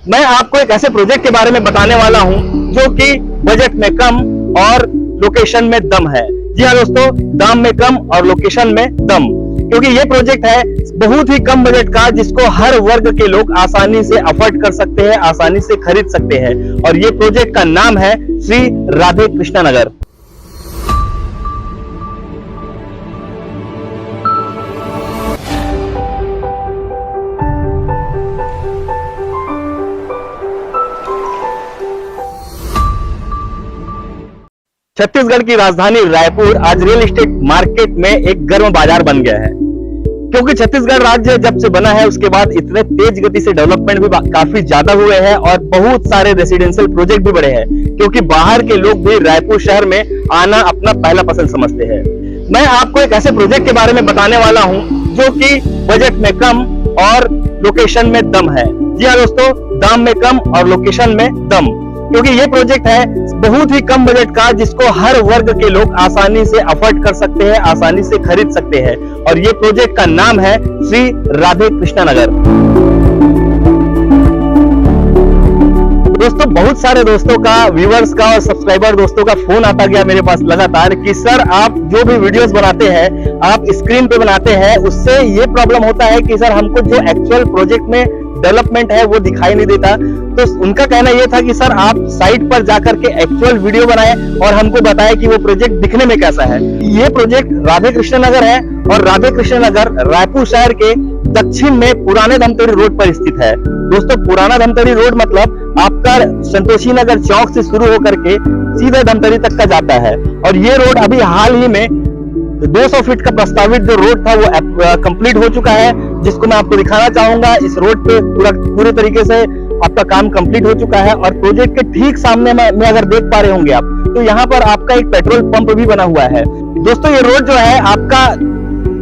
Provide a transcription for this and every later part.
मैं आपको एक ऐसे प्रोजेक्ट के बारे में बताने वाला हूं जो कि बजट में कम और लोकेशन में दम है। जी हाँ दोस्तों, दाम में कम और लोकेशन में दम, क्योंकि ये प्रोजेक्ट है बहुत ही कम बजट का जिसको हर वर्ग के लोग आसानी से अफोर्ड कर सकते हैं, आसानी से खरीद सकते हैं। और ये प्रोजेक्ट का नाम है श्री राधे कृष्णा नगर। छत्तीसगढ़ की राजधानी रायपुर आज रियल एस्टेट मार्केट में एक गर्म बाजार बन गया है, क्योंकि छत्तीसगढ़ राज्य जब से बना है उसके बाद इतने तेज गति से डेवलपमेंट भी काफी ज्यादा हुए हैं और बहुत सारे रेसिडेंशियल प्रोजेक्ट भी बढ़े हैं, क्योंकि बाहर के लोग भी रायपुर शहर में आना अपना पहला पसंद समझते हैं। मैं आपको एक ऐसे प्रोजेक्ट के बारे में बताने वाला हूं जो कि बजट में कम और लोकेशन में दम है। जी हाँ दोस्तों, दाम में कम और लोकेशन में दम, क्योंकि ये प्रोजेक्ट है बहुत ही कम बजट का जिसको हर वर्ग के लोग आसानी से अफोर्ड कर सकते हैं, आसानी से खरीद सकते हैं। और ये प्रोजेक्ट का नाम है श्री राधे कृष्णा नगर। दोस्तों, बहुत सारे दोस्तों का, व्यूअर्स का और सब्सक्राइबर दोस्तों का फोन आता गया मेरे पास लगातार कि सर आप जो भी वीडियोस बनाते हैं, आप स्क्रीन पे बनाते हैं, उससे ये प्रॉब्लम होता है कि सर हमको जो एक्चुअल प्रोजेक्ट में डेवलपमेंट है वो दिखाई नहीं देता। तो उनका कहना यह था कि सर आप साइट पर जाकर के एक्चुअल वीडियो बनाएं और हमको बताएं कि वो प्रोजेक्ट दिखने में कैसा है। ये प्रोजेक्ट राधे कृष्ण नगर है और राधे कृष्ण नगर रायपुर शहर के दक्षिण में पुराने धमतरी रोड पर स्थित है। दोस्तों, पुराना धमतरी रोड मतलब आपका संतोषी नगर चौक से शुरू होकर के सीधे धमतरी तक का जाता है। और ये रोड अभी हाल ही में 200 फीट का प्रस्तावित जो रोड था वो कंप्लीट हो चुका है, जिसको मैं आपको दिखाना चाहूंगा। इस रोड पे पूरे तरीके से आपका काम कंप्लीट हो चुका है। और प्रोजेक्ट के ठीक सामने में अगर देख पा रहे होंगे आप, तो यहाँ पर आपका एक पेट्रोल पंप भी बना हुआ है। दोस्तों, ये रोड जो है आपका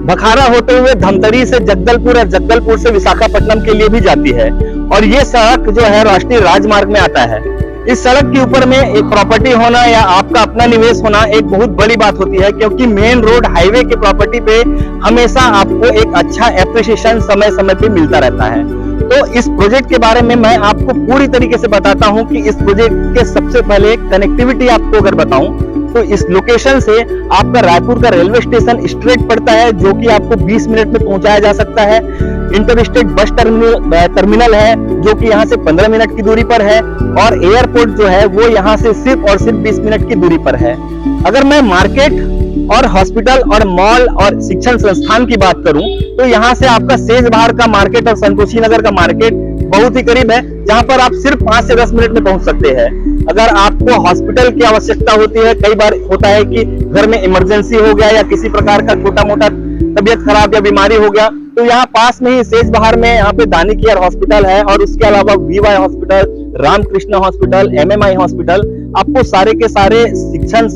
बखारा होते हुए धमतरी से जगदलपुर और जगदलपुर से विशाखापट्टनम के लिए भी जाती है। और ये सड़क जो है राष्ट्रीय राजमार्ग में आता है। इस सड़क के ऊपर में एक प्रॉपर्टी होना या आपका अपना निवेश होना एक बहुत बड़ी बात होती है, क्योंकि मेन रोड हाईवे के प्रॉपर्टी पे हमेशा आपको एक अच्छा एप्रिसिएशन समय समय पे मिलता रहता है। तो इस प्रोजेक्ट के बारे में मैं आपको पूरी तरीके से बताता हूं कि इस प्रोजेक्ट के सबसे पहले कनेक्टिविटी आपको अगर बताऊं तो इस लोकेशन से आपका रायपुर का रेलवे स्टेशन स्ट्रेट पड़ता है, जो कि आपको 20 मिनट में पहुंचाया जा सकता है। इंटरस्टेट बस टर्मिनल है जो कि यहाँ से 15 मिनट की दूरी पर है। और एयरपोर्ट जो है वो यहाँ से सिर्फ और सिर्फ 20 मिनट की दूरी पर है। अगर मैं मार्केट और हॉस्पिटल और मॉल और शिक्षण संस्थान की बात करूं तो यहाँ से आपका सेज बाहर का मार्केट और संतोषी नगर का मार्केट बहुत ही करीब है, जहां पर आप सिर्फ 5 से 10 मिनट में पहुंच सकते हैं। अगर आपको हॉस्पिटल की आवश्यकता होती है, कई बार होता है कि घर में इमरजेंसी हो गया या किसी प्रकार का छोटा मोटा तबीयत खराब या बीमारी हो गया, तो यहाँ पास में ही सेज बाहर में यहाँ पे दानी केयर हॉस्पिटल है। और उसके अलावा VY hospital, Ramakrishna hospital, MMI hospital, आपको सारे के सारे शिक्षण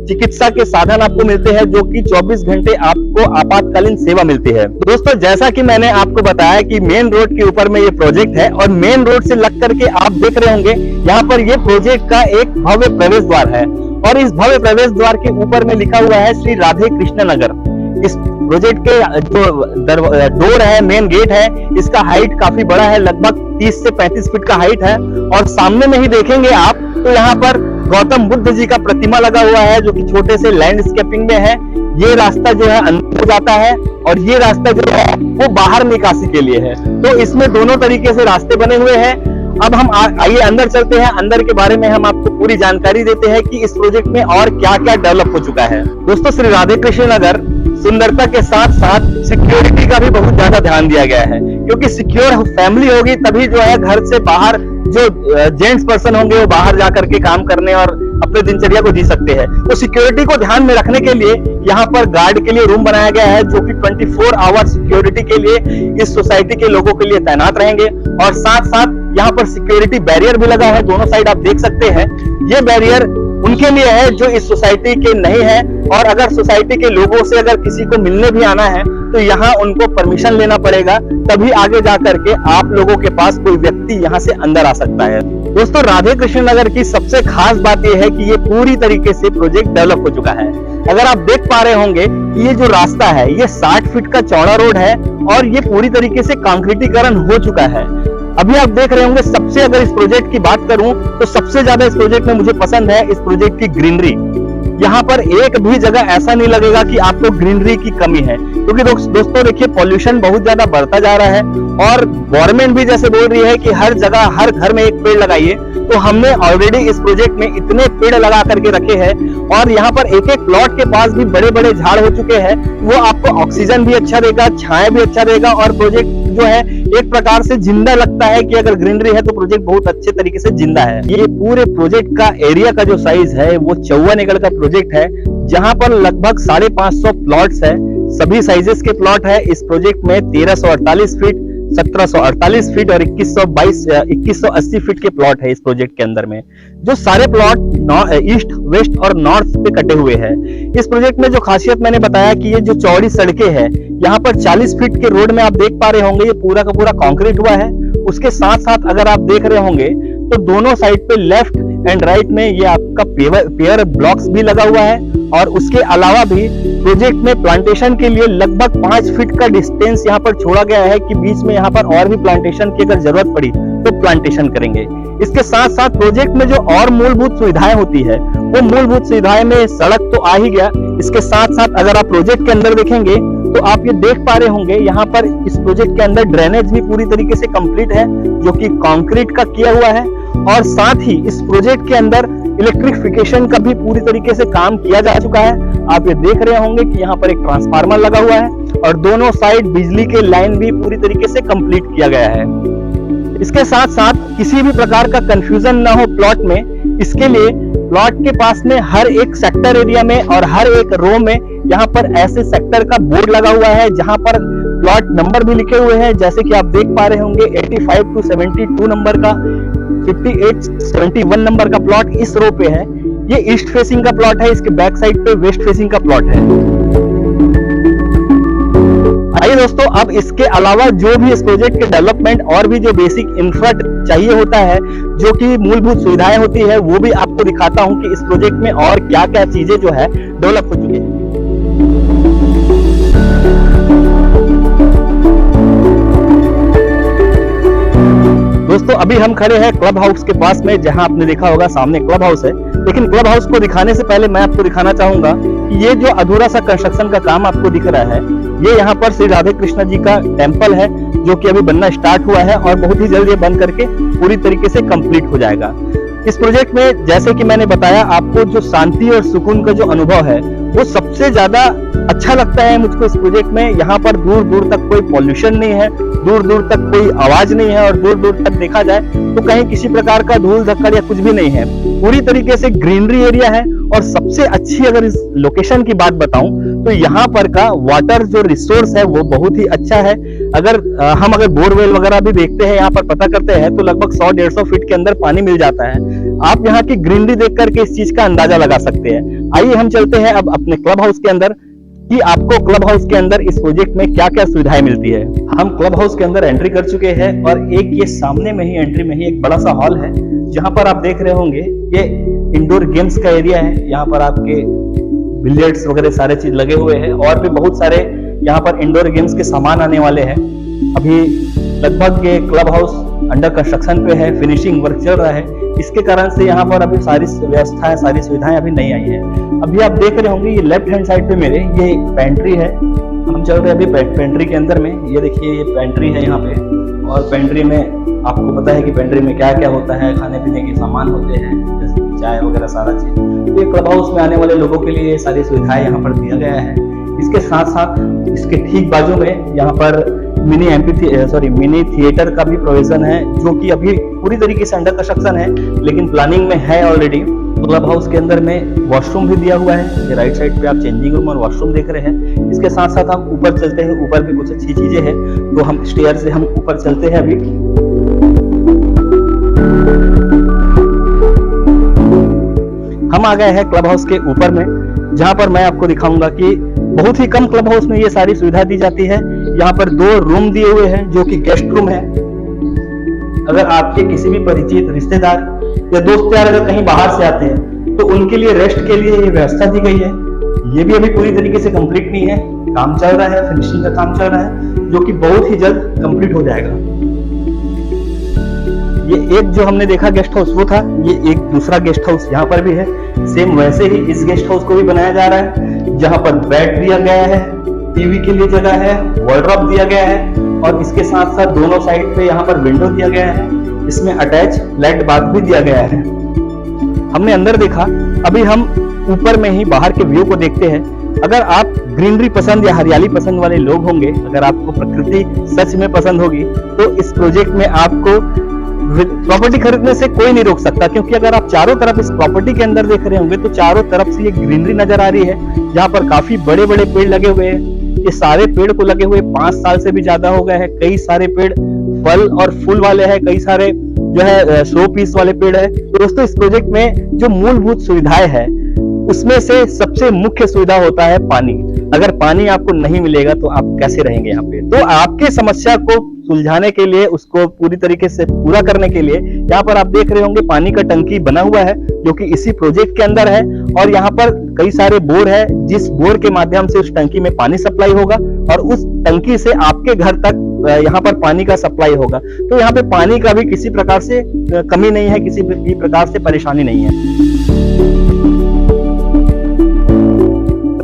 चिकित्सा के साधन आपको मिलते हैं, जो कि 24 घंटे आपको आपातकालीन सेवा मिलती है। दोस्तों, जैसा कि मैंने आपको बताया कि मेन रोड के ऊपर में ये प्रोजेक्ट है और मेन रोड से लग करके आप देख रहे होंगे यहाँ पर ये प्रोजेक्ट का एक भव्य प्रवेश द्वार है। और इस भव्य प्रवेश द्वार के ऊपर में लिखा हुआ है श्री राधे कृष्ण नगर। इस प्रोजेक्ट के जो डोर है, मेन गेट है, इसका हाइट काफी बड़ा है, लगभग 30 से 35 फीट का हाइट है। और सामने में ही देखेंगे आप तो यहाँ पर गौतम बुद्ध जी का प्रतिमा लगा हुआ है, जो कि छोटे से लैंडस्केपिंग में है। ये रास्ता जो है अंदर जाता है और ये रास्ता जो है वो बाहर निकासी के लिए है। तो इसमें दोनों तरीके से रास्ते बने हुए हैं। अब हम आइए अंदर चलते हैं। अंदर के बारे में हम आपको पूरी जानकारी देते हैं कि इस प्रोजेक्ट में और क्या क्या डेवलप हो चुका है। दोस्तों, श्री राधे कृष्ण नगर सुंदरता के साथ साथ सिक्योरिटी का भी बहुत ज्यादा ध्यान दिया गया है, क्योंकि सिक्योर फैमिली होगी तभी जो है घर से बाहर जो जेंट्स पर्सन होंगे वो बाहर जाकर के काम करने और अपने दिनचर्या को जी सकते हैं। तो सिक्योरिटी को ध्यान में रखने के लिए यहाँ पर गार्ड के लिए रूम बनाया गया है, जो कि 24 आवर सिक्योरिटी के लिए इस सोसाइटी के लोगों के लिए तैनात रहेंगे। और साथ साथ यहाँ पर सिक्योरिटी बैरियर भी लगा है, दोनों साइड आप देख सकते हैं। ये बैरियर उनके लिए है जो इस सोसाइटी के नहीं है। और अगर सोसाइटी के लोगों से अगर किसी को मिलने भी आना है तो यहाँ उनको परमिशन लेना पड़ेगा, तभी आगे जाकर के आप लोगों के पास कोई व्यक्ति यहाँ से अंदर आ सकता है। दोस्तों, राधे कृष्ण नगर की सबसे खास बात यह है कि ये पूरी तरीके से प्रोजेक्ट डेवलप हो चुका है। अगर आप देख पा रहे होंगे कि ये जो रास्ता है ये 60 फीट का चौड़ा रोड है और ये पूरी तरीके से कंक्रीटीकरण हो चुका है। अभी आप देख रहे होंगे, सबसे अगर इस प्रोजेक्ट की बात करूं तो सबसे ज्यादा इस प्रोजेक्ट में मुझे पसंद है इस प्रोजेक्ट की ग्रीनरी। यहाँ पर एक भी जगह ऐसा नहीं लगेगा कि आपको ग्रीनरी की कमी है, क्योंकि दोस्तों देखिए पॉल्यूशन बहुत ज्यादा बढ़ता जा रहा है और गवर्नमेंट भी जैसे बोल रही है कि हर जगह हर घर में एक पेड़ लगाइए। तो हमने ऑलरेडी इस प्रोजेक्ट में इतने पेड़ लगा करके रखे हैं और यहाँ पर एक एक प्लॉट के पास भी बड़े बड़े झाड़ हो चुके हैं। वो आपको ऑक्सीजन भी अच्छा देगा, छाया भी अच्छा देगा और प्रोजेक्ट जो है एक प्रकार से जिंदा लगता है कि अगर ग्रीनरी है तो प्रोजेक्ट बहुत अच्छे तरीके से जिंदा है। ये पूरे प्रोजेक्ट का एरिया का जो साइज है वो 54 एकड़ का प्रोजेक्ट है, जहां पर लगभग 550 प्लॉट्स है। सभी साइजेस के प्लॉट है इस प्रोजेक्ट में। 1348 फीट, 1748 फीट और 2180 फीट के प्लॉट है इस प्रोजेक्ट के अंदर में। जो सारे प्लॉट ईस्ट, वेस्ट और नॉर्थ पे कटे हुए हैं। इस प्रोजेक्ट में जो खासियत मैंने बताया कि ये जो चौड़ी सड़कें हैं, यहाँ पर 40 फीट के रोड में आप देख पा रहे होंगे ये पूरा का पूरा कंक्रीट हुआ है। उसके साथ साथ अगर आप देख रहे होंगे तो दोनों साइड पे लेफ्ट एंड राइट में ये आपका पेयर ब्लॉक्स भी लगा हुआ है और उसके अलावा भी प्रोजेक्ट में प्लांटेशन के लिए लगभग 5 फीट का डिस्टेंस यहाँ पर छोड़ा गया है कि बीच में यहाँ पर और भी प्लांटेशन की अगर जरूरत पड़ी तो प्लांटेशन करेंगे। इसके साथ साथ प्रोजेक्ट में जो और मूलभूत सुविधाएं होती है वो मूलभूत सुविधाएं में सड़क तो आ ही गया, इसके साथ साथ अगर आप प्रोजेक्ट के अंदर देखेंगे तो आप ये देख पा रहे होंगे यहाँ पर इस प्रोजेक्ट के अंदर ड्रेनेज भी पूरी तरीके से कंप्लीट है जो कि कंक्रीट का किया हुआ है और साथ ही इस प्रोजेक्ट के अंदर इलेक्ट्रिफिकेशन का भी पूरी तरीके से काम किया जा चुका है। आप ये देख रहे होंगे कि यहाँ पर एक ट्रांसफार्मर लगा हुआ है और दोनों साइड बिजली के लाइन भी पूरी तरीके से कंप्लीट किया गया है। इसके साथ साथ किसी भी प्रकार का कंफ्यूजन ना हो प्लॉट में, इसके लिए प्लॉट के पास में हर एक सेक्टर एरिया में और हर एक रो में यहाँ पर ऐसे सेक्टर का बोर्ड लगा हुआ है जहां पर प्लॉट नंबर भी लिखे हुए हैं, जैसे कि आप देख पा रहे होंगे 85 to 72 नंबर का, 58 71 नंबर का प्लॉट इस रो पे है। ये ईस्ट फेसिंग का प्लॉट है, इसके बैक साइड पे वेस्ट फेसिंग का प्लॉट है। आइए दोस्तों, अब इसके अलावा जो भी इस प्रोजेक्ट के डेवलपमेंट और भी जो बेसिक इंफ्रा चाहिए होता है, जो कि मूलभूत सुविधाएं होती है, वो भी आपको दिखाता हूं कि इस प्रोजेक्ट में और क्या क्या चीजें जो है डेवलप हो चुकी है। दोस्तों अभी हम खड़े हैं क्लब हाउस के पास में, जहां आपने देखा होगा सामने क्लब हाउस है। लेकिन क्लब हाउस को दिखाने से पहले मैं आपको दिखाना चाहूंगा कि ये जो अधूरा सा कंस्ट्रक्शन का काम आपको दिख रहा है, ये यहाँ पर श्री राधे कृष्ण जी का टेम्पल है जो कि अभी बनना स्टार्ट हुआ है और बहुत ही जल्द ये बन करके पूरी तरीके से कंप्लीट हो जाएगा। इस प्रोजेक्ट में जैसे कि मैंने बताया आपको, जो शांति और सुकून का जो अनुभव है वो सबसे ज्यादा अच्छा लगता है मुझको इस प्रोजेक्ट में। यहाँ पर दूर दूर तक कोई पॉल्यूशन नहीं है, दूर दूर तक कोई आवाज नहीं है और दूर दूर तक देखा जाए तो कहीं किसी प्रकार का धूल धक्कड़ या कुछ भी नहीं है। पूरी तरीके से ग्रीनरी एरिया है और सबसे अच्छी अगर इस लोकेशन की बात बताऊं तो यहाँ पर का वाटर जो रिसोर्स है वो बहुत ही अच्छा है। अगर हम बोरवेल वगैरह भी देखते हैं, यहाँ पर पता करते हैं तो लगभग 100-150 फीट के अंदर पानी मिल जाता है। आप यहाँ की ग्रीनरी देख करके इस चीज का अंदाजा लगा सकते हैं। आइए हम चलते हैं अब अपने क्लब हाउस के अंदर कि आपको क्लब हाउस के अंदर इस प्रोजेक्ट में क्या क्या सुविधाएं मिलती है। हम क्लब हाउस के अंदर एंट्री कर चुके हैं और एक ये सामने में ही एंट्री में ही एक बड़ा सा हॉल है जहां पर आप देख रहे होंगे ये इंडोर गेम्स का एरिया है। यहाँ पर आपके बिलियर्ड्स वगैरह सारे चीज लगे हुए हैं और भी बहुत सारे यहाँ पर इंडोर गेम्स के सामान आने वाले हैं। अभी लगभग ये क्लब हाउस अंडर कंस्ट्रक्शन पे है, फिनिशिंग वर्क चल रहा है, इसके कारण से यहाँ पर अभी सारी व्यवस्थाएं, सारी सुविधाएं अभी नहीं आई है। अभी आप देख रहे होंगे ये लेफ्ट हैंड साइड पे मेरे ये पेंट्री है। हम चल रहे हैं अभी पेंट्री के अंदर में। ये देखिए ये पेंट्री है यहाँ पे और पेंट्री में आपको पता है कि पेंट्री में क्या क्या होता है, खाने पीने के सामान होते हैं जैसे कि चाय वगैरह सारा चीज। तो ये क्लब हाउस में आने वाले लोगों के लिए सारी सुविधाएं यहाँ पर दिया गया है। इसके साथ साथ इसके ठीक बाजू में यहाँ पर मिनी थिएटर का भी प्रोविजन है जो कि अभी पूरी तरीके से अंडर कंस्ट्रक्शन है लेकिन प्लानिंग में है ऑलरेडी। क्लब हाउस के अंदर में वॉशरूम भी दिया हुआ है। ये राइट साइड पे आप चेंजिंग रूम और वॉशरूम देख रहे हैं। इसके साथ साथ हम ऊपर चलते हैं, ऊपर भी कुछ अच्छी चीजें हैं तो हम स्टेयर से हम ऊपर चलते हैं। अभी हम आ गए हैं क्लब हाउस के ऊपर में, जहां पर मैं आपको दिखाऊंगा कि बहुत ही कम क्लब हाउस में ये सारी सुविधा दी जाती है। यहाँ पर 2 रूम दिए हुए हैं जो कि गेस्ट रूम है। अगर आपके किसी भी परिचित रिश्तेदार या दोस्त यार अगर कहीं बाहर से आते हैं तो उनके लिए रेस्ट के लिए ये व्यवस्था दी गई है। ये भी अभी पूरी तरीके से कंप्लीट नहीं है, काम चल रहा है, फिनिशिंग का काम चल रहा है जो कि बहुत ही जल्द कंप्लीट हो जाएगा। ये एक जो हमने देखा गेस्ट हाउस वो था, ये एक दूसरा गेस्ट हाउस यहाँ पर भी है। सेम वैसे ही इस गेस्ट हाउस को भी बनाया जा रहा है, जहाँ पर बेड दिया गया है, टीवी के लिए जगह है, वार्डरोब दिया गया है और इसके साथ साथ दोनों साइड पे यहाँ पर विंडो दिया गया है। इसमें अटैच लेट बाथ भी दिया गया है। हमने अंदर देखा, अभी हम ऊपर में ही बाहर के व्यू को देखते हैं। अगर आप ग्रीनरी पसंद या हरियाली पसंद वाले लोग होंगे, अगर आपको प्रकृति सच में पसंद होगी, तो इस प्रोजेक्ट में आपको प्रॉपर्टी खरीदने से कोई नहीं रोक सकता, क्योंकि अगर आप चारों तरफ इस प्रॉपर्टी के अंदर देख रहे होंगे तो चारों तरफ से ये ग्रीनरी नजर आ रही है, जहाँ पर काफी बड़े बड़े पेड़ लगे हुए हैं। ये सारे पेड़ को लगे हुए 5 साल से भी ज्यादा हो गए हैं। कई सारे पेड़ फल और फूल वाले हैं, कई सारे जो है शो पीस वाले पेड़ है। तो दोस्तों, इस प्रोजेक्ट में जो मूलभूत सुविधाएं हैं उसमें से सबसे मुख्य सुविधा होता है पानी। अगर पानी आपको नहीं मिलेगा तो आप कैसे रहेंगे यहाँ पे। तो आपके समस्या को सुलझाने के लिए, उसको पूरी तरीके से पूरा करने के लिए यहाँ पर आप देख रहे होंगे पानी का टंकी बना हुआ है, जो कि इसी प्रोजेक्ट के अंदर है। और यहाँ पर कई सारे बोर है, जिस बोर के माध्यम से उस टंकी में पानी सप्लाई होगा और उस टंकी से आपके घर तक यहाँ पर पानी का सप्लाई होगा। तो यहाँ पे पानी का भी किसी प्रकार से कमी नहीं है, किसी भी प्रकार से परेशानी नहीं है।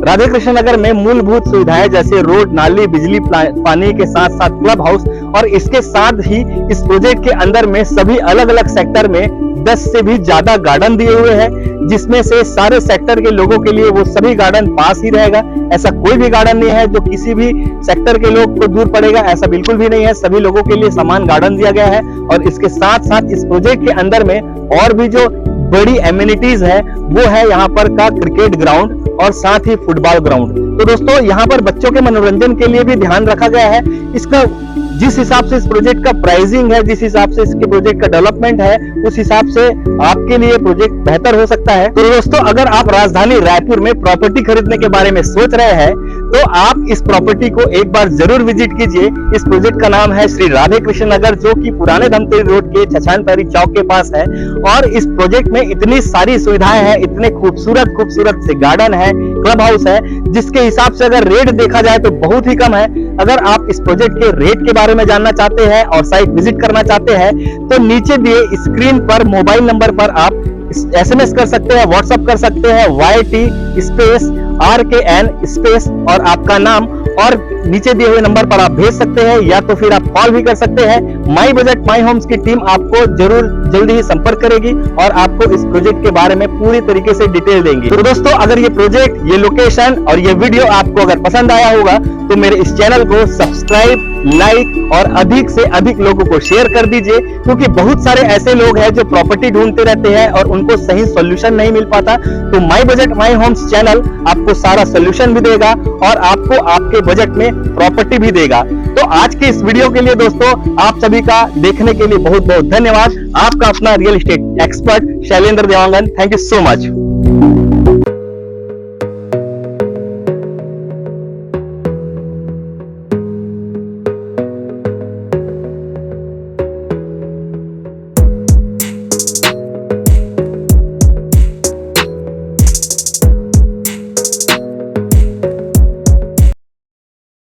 राधे कृष्ण नगर में मूलभूत सुविधाएं जैसे रोड, नाली, बिजली, पानी के साथ साथ क्लब हाउस और इसके साथ ही इस प्रोजेक्ट के अंदर में सभी अलग अलग सेक्टर में 10 से भी ज्यादा गार्डन दिए हुए हैं, जिसमें से सारे सेक्टर के लोगों के लिए वो सभी गार्डन पास ही रहेगा। ऐसा कोई भी गार्डन नहीं है जो किसी भी सेक्टर के लोग को दूर पड़ेगा, ऐसा बिल्कुल भी नहीं है। सभी लोगों के लिए समान गार्डन दिया गया है और इसके साथ साथ इस प्रोजेक्ट के अंदर में और भी जो बड़ी एमिनिटीज है वो है यहाँ पर का क्रिकेट ग्राउंड और साथ ही फुटबॉल ग्राउंड। तो दोस्तों, यहाँ पर बच्चों के मनोरंजन के लिए भी ध्यान रखा गया है। इसका जिस हिसाब से इस प्रोजेक्ट का प्राइसिंग है, जिस हिसाब से इसके प्रोजेक्ट का डेवलपमेंट है, उस हिसाब से आपके लिए प्रोजेक्ट बेहतर हो सकता है। तो दोस्तों, अगर आप राजधानी रायपुर में प्रॉपर्टी खरीदने के बारे में सोच रहे हैं तो आप इस प्रॉपर्टी को एक बार जरूर विजिट कीजिए। इस प्रोजेक्ट का नाम है श्री राधे कृष्ण नगर, जो कि पुराने धमतरी रोड के छछानपैरी चौक के पास है। और इस प्रोजेक्ट में इतनी सारी सुविधाएं हैं, इतने खूबसूरत खूबसूरत से गार्डन है, क्लब हाउस है, जिसके हिसाब से अगर रेट देखा जाए तो बहुत ही कम है। अगर आप इस प्रोजेक्ट के रेट के बारे में जानना चाहते हैं और साइट विजिट करना चाहते हैं तो नीचे दिए स्क्रीन पर मोबाइल नंबर पर आप SMS कर सकते हैं, व्हाट्सएप कर सकते हैं, YT स्पेस RKN स्पेस और आपका नाम, और नीचे दिए हुए नंबर पर आप भेज सकते हैं, या तो फिर आप कॉल भी कर सकते हैं। माई बजट माई होम्स की टीम आपको जरूर जल्दी ही संपर्क करेगी और आपको इस प्रोजेक्ट के बारे में पूरी तरीके से डिटेल देंगी। तो दोस्तों, अगर ये प्रोजेक्ट, ये लोकेशन और ये वीडियो आपको अगर पसंद आया होगा तो मेरे इस चैनल को सब्सक्राइब, लाइक और अधिक से अधिक लोगों को शेयर कर दीजिए, क्योंकि बहुत सारे ऐसे लोग हैं जो प्रॉपर्टी ढूंढते रहते हैं और उनको सही सॉल्यूशन नहीं मिल पाता। तो my budget my homes channel आपको सारा सॉल्यूशन भी देगा और आपको आपके बजट में प्रॉपर्टी भी देगा। तो आज के इस वीडियो के लिए दोस्तों, आप सभी का देखने के लिए बहुत बहुत धन्यवाद। आपका अपना real estate expert Shailendra Dewangan. Thank you so much.